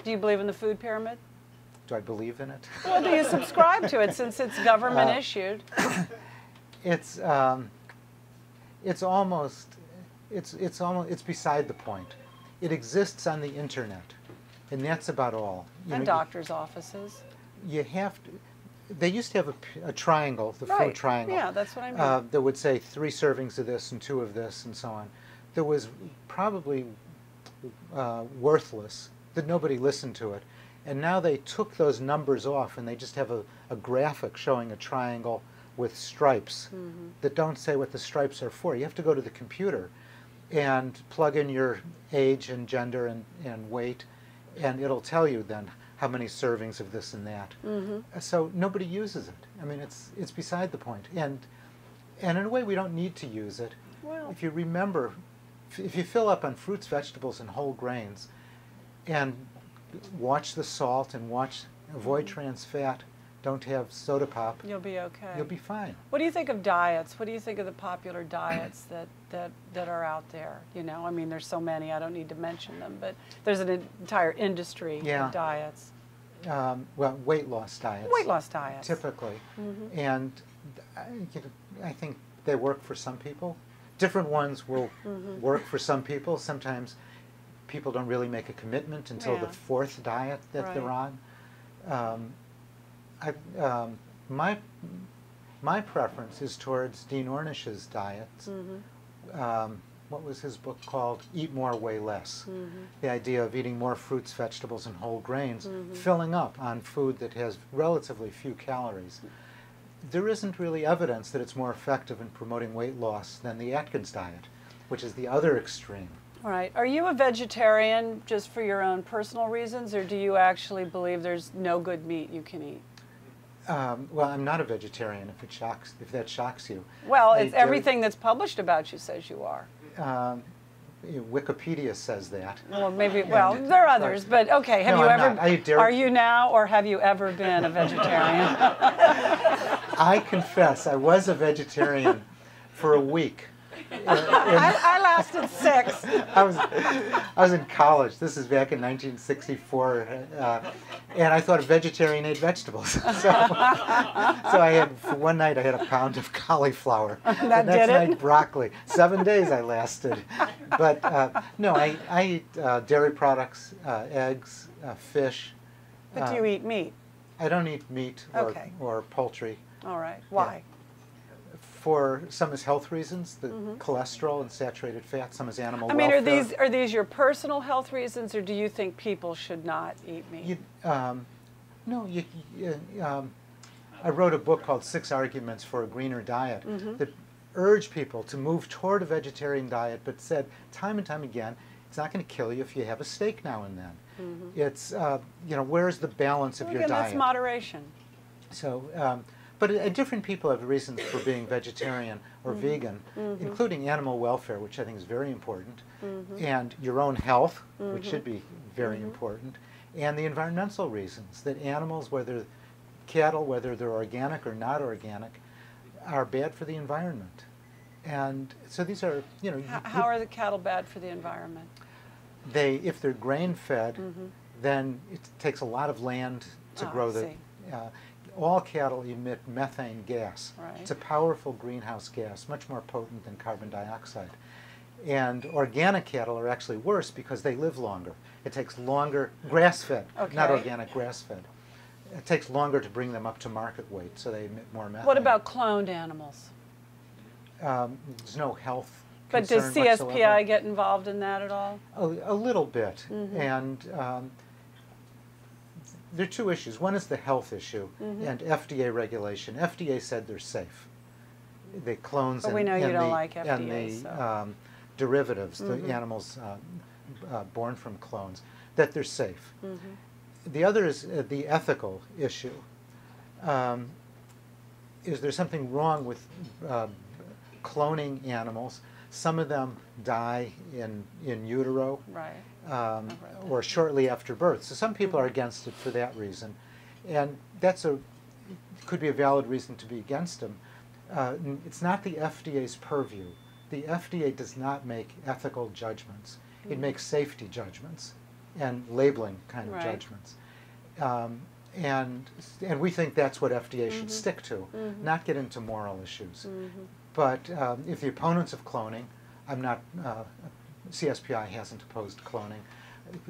Do you believe in the food pyramid? Do I believe in it? Well, do you subscribe to it since it's government issued? It's beside the point. It exists on the internet, and that's about all. And doctors' offices. You have to. They used to have a triangle, the Right. food triangle. Yeah, that's what I mean. That would say 3 servings of this and 2 of this and so on. That was probably worthless, that nobody listened to it. And now they took those numbers off and they just have a graphic showing a triangle with stripes that don't say what the stripes are for. You have to go to the computer and plug in your age and gender and weight, and it'll tell you then how many servings of this and that. So nobody uses it. I mean, it's beside the point. And in a way, we don't need to use it. Well, If you remember, if you fill up on fruits, vegetables, and whole grains, and watch the salt and avoid trans fat, don't have soda pop, you'll be okay. you'll be fine. What do you think of diets? What do you think of the popular diets that are out there? You know, I mean, there's so many, I don't need to mention them, but there's an entire industry of diets. Well, weight loss diets. Weight loss diets. Typically. And I think they work for some people. Different ones will work for some people. Sometimes people don't really make a commitment until the 4th diet that they're on. My preference is towards Dean Ornish's diets. What was his book called? Eat More, Weigh Less. The idea of eating more fruits, vegetables, and whole grains, filling up on food that has relatively few calories. There isn't really evidence that it's more effective in promoting weight loss than the Atkins diet, which is the other extreme. All right. Are you a vegetarian just for your own personal reasons, or do you actually believe there's no good meat you can eat? Well, I'm not a vegetarian, if that shocks you. Well, it's everything that's published about you says you are. Wikipedia says that. Well, maybe, well, there are others, but okay, have No, you I'm ever, not. I eat dairy. are you now, or have you ever been a vegetarian? I confess, I was a vegetarian for a week. I lasted 6. I was in college. This is back in 1964, and I thought a vegetarian ate vegetables. So I had, for one night, I had a pound of cauliflower. The next night, broccoli. 7 days I lasted. But no, I eat dairy products, eggs, fish. But do you eat meat? I don't eat meat or poultry. All right. Why? For some is health reasons, the cholesterol and saturated fat. Some is animal welfare. I mean, are these your personal health reasons, or do you think people should not eat meat? No, I wrote a book called 6 Arguments for a Greener Diet that urged people to move toward a vegetarian diet, but said time and time again, it's not going to kill you if you have a steak now and then. It's, where's the balance of your diet? That's moderation. So, but different people have reasons for being vegetarian or vegan, including animal welfare, which I think is very important, and your own health, which should be very important, and the environmental reasons that animals, whether cattle, whether they're organic or not organic, are bad for the environment. And so these are, How are the cattle bad for the environment? If they're grain-fed, then it takes a lot of land to grow the. All cattle emit methane gas. Right. It's a powerful greenhouse gas, much more potent than carbon dioxide. And organic cattle are actually worse because they live longer. It takes longer, grass-fed, not organic, grass-fed. It takes longer to bring them up to market weight, so they emit more methane. What about cloned animals? There's no health But concern does CSPI whatsoever. get involved in that at all? A little bit. And there are 2 issues. One is the health issue and FDA regulation. FDA said they're safe. The clones But we know you don't like FDA, and the derivatives, the animals born from clones, that they're safe. The other is the ethical issue. Is there something wrong with cloning animals? Some of them die in utero. Right. Or shortly after birth. So some people are against it for that reason. And that's could be a valid reason to be against them. It's not the FDA's purview. The FDA does not make ethical judgments. It makes safety judgments. and labeling kind of Right. judgments. And we think that's what FDA should stick to, not get into moral issues. But if the opponents of cloning, I'm not, CSPI hasn't opposed cloning.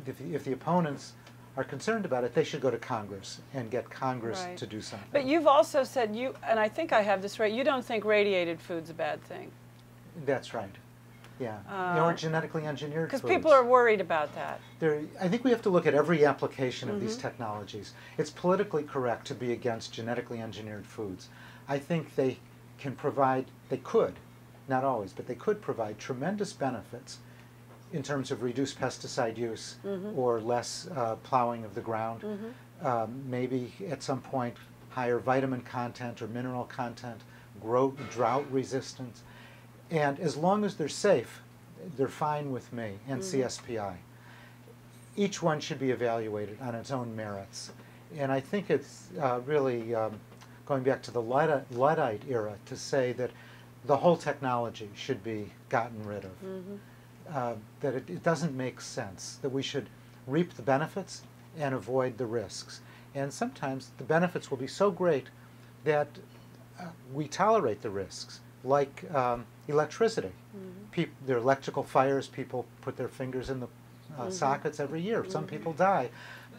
If the opponents are concerned about it, they should go to Congress and get Congress Right. to do something. But you've also said and I think I have this right, you don't think radiated food's a bad thing. That's right. Yeah. Or genetically engineered foods. Because people are worried about that. I think we have to look at every application of these technologies. It's politically correct to be against genetically engineered foods. I think they can provide, they could, not always, but they could provide tremendous benefits in terms of reduced pesticide use or less plowing of the ground. Maybe at some point higher vitamin content or mineral content, drought resistance. And as long as they're safe, they're fine with me and CSPI. Each one should be evaluated on its own merits. And I think it's really going back to the Luddite era to say that the whole technology should be gotten rid of. That it doesn't make sense, that we should reap the benefits and avoid the risks. And sometimes the benefits will be so great that we tolerate the risks, like electricity. There are electrical fires, people put their fingers in the sockets every year. Some people die.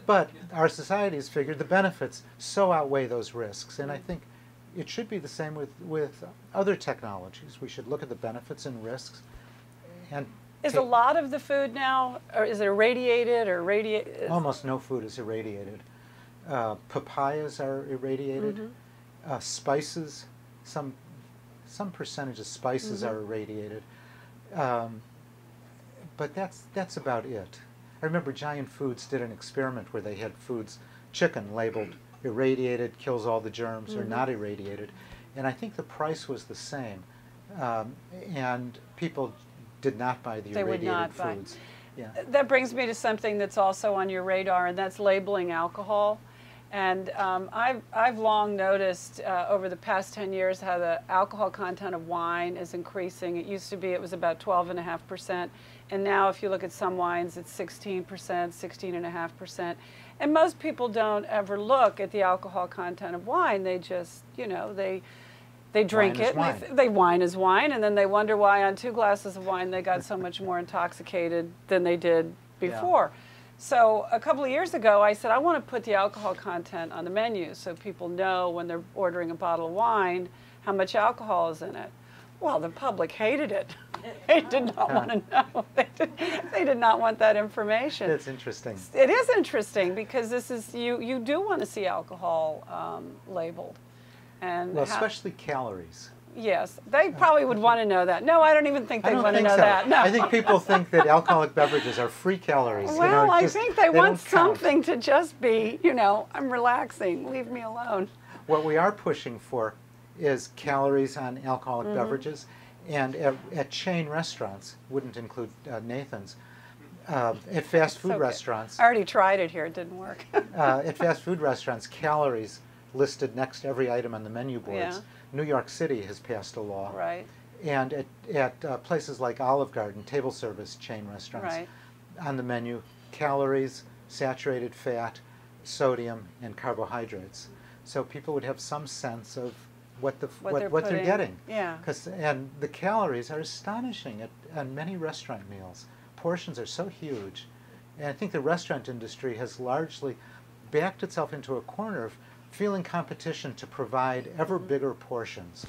But our society has figured the benefits so outweigh those risks. And I think it should be the same with other technologies. We should look at the benefits and risks. And is a lot of the food now, or is it irradiated or radiated? Almost no food is irradiated. Papayas are irradiated. Spices, some percentage of spices are irradiated. But that's about it. I remember Giant Foods did an experiment where they had chicken labeled irradiated, kills all the germs, or not irradiated. And I think the price was the same. And people did not buy the irradiated foods. Yeah. That brings me to something that's also on your radar, and that's labeling alcohol. And I've long noticed over the past 10 years how the alcohol content of wine is increasing. It used to be it was about 12.5%, and now if you look at some wines, it's 16%, 16.5%. And most people don't ever look at the alcohol content of wine. They just, they drink it. They wine is wine, and then they wonder why on 2 glasses of wine they got so much more intoxicated than they did before. Yeah. So a couple of years ago, I said, I want to put the alcohol content on the menu so people know when they're ordering a bottle of wine how much alcohol is in it. Well, the public hated it. They did not want to know. They did not want that information. That's interesting. It is interesting because this is, you do want to see alcohol labeled. And well, especially calories. Yes, they probably would want to know that. No, I don't even think they want to know that. No. I think people think that alcoholic beverages are free calories. Well, I think they want something to just be, I'm relaxing, leave me alone. What we are pushing for is calories on alcoholic beverages, and at chain restaurants, wouldn't include Nathan's, at fast food restaurants. I already tried it here, it didn't work. At fast food restaurants, calories listed next to every item on the menu boards. Yeah. New York City has passed a law. Right. And at places like Olive Garden, table service chain restaurants, on the menu, calories, saturated fat, sodium, and carbohydrates. So people would have some sense of what they're getting. Yeah. And the calories are astonishing on many restaurant meals. Portions are so huge. And I think the restaurant industry has largely backed itself into a corner of feeling competition to provide ever bigger portions.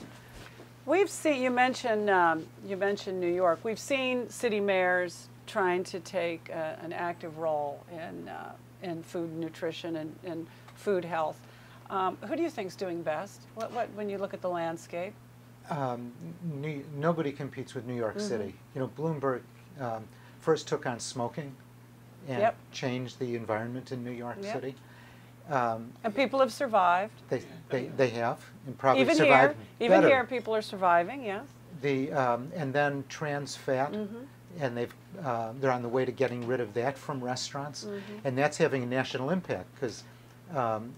We've seen, you mentioned New York. We've seen city mayors trying to take an active role in food nutrition and food health. Who do you think is doing best? When you look at the landscape? Nobody competes with New York City. Bloomberg first took on smoking and changed the environment in New York City. And people have survived. They have, and probably even survived here, even better. here, people are surviving. Yes. And then trans fat, and they're on the way to getting rid of that from restaurants, and that's having a national impact because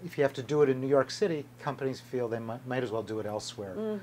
if you have to do it in New York City, companies feel they might as well do it elsewhere.